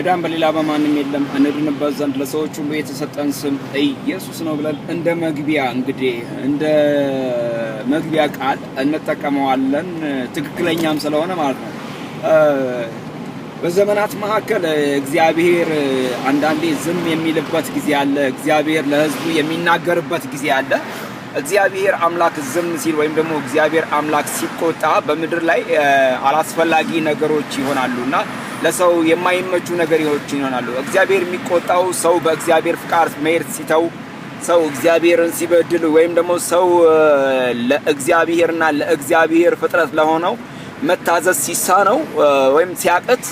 መዳን በሌላ በማንም የለም እንድንበት ዘንድ ለሰዎች ሁሉ የተሰጠን ስም ኢየሱስ ነው ብለን እንደ መግቢያ እንግዲህ እንደ መግቢያ ቃል እንጠቀመዋለን። ትክክለኛም ስለሆነ ማለት ነው። በዘመናት መካከል እግዚአብሔር አንዳንዴ ዝም የሚልበት ጊዜ አለ። እግዚአብሔር ለሕዝቡ የሚናገርበት ጊዜ አለ። እግዚአብሔር አምላክ ዝም ሲል ወይም ደግሞ እግዚአብሔር አምላክ ሲቆጣ በምድር ላይ አላስፈላጊ ነገሮች ይሆናሉና ለሰው የማይመቹ ነገሮች ይሆናሉ። እግዚአብሔር የሚቆጣው ሰው በእግዚአብሔር ፍቃድ መሄድ ሲተው፣ ሰው እግዚአብሔርን ሲበድል ወይም ደግሞ ሰው ለእግዚአብሔርና ለእግዚአብሔር ፍጥረት ለሆነው መታዘዝ ሲሳነው ወይም ሲያቅት፣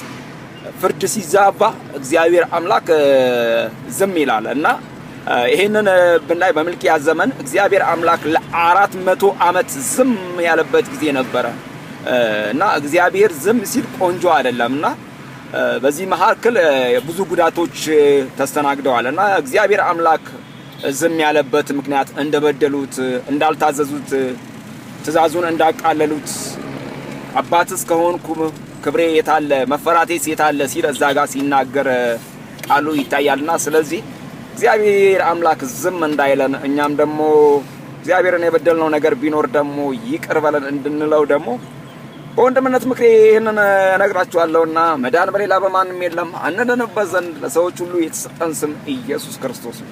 ፍርድ ሲዛባ እግዚአብሔር አምላክ ዝም ይላል እና ይሄንን ብናይ በሚልክያስ ዘመን እግዚአብሔር አምላክ ለ400 ዓመት ዝም ያለበት ጊዜ ነበረ እና እግዚአብሔር ዝም ሲል ቆንጆ አይደለምና በዚህ መካከል ብዙ ጉዳቶች ተስተናግደዋል እና እግዚአብሔር አምላክ ዝም ያለበት ምክንያት እንደበደሉት፣ እንዳልታዘዙት፣ ትእዛዙን እንዳቃለሉት አባትስ ከሆንኩ ክብሬ የታለ መፈራቴስ የታለ ሲል እዛ ጋር ሲናገር ቃሉ ይታያልና ስለዚህ እግዚአብሔር አምላክ ዝም እንዳይለን እኛም ደግሞ እግዚአብሔርን የበደልነው ነገር ቢኖር ደግሞ ይቅር በለን እንድንለው ደግሞ በወንድምነት ምክሬ ይሄንን እነግራችኋለሁና መዳን በሌላ በማንም የለም እንድንበት ዘንድ ለሰዎች ሁሉ የተሰጠን ስም ኢየሱስ ክርስቶስ ነው።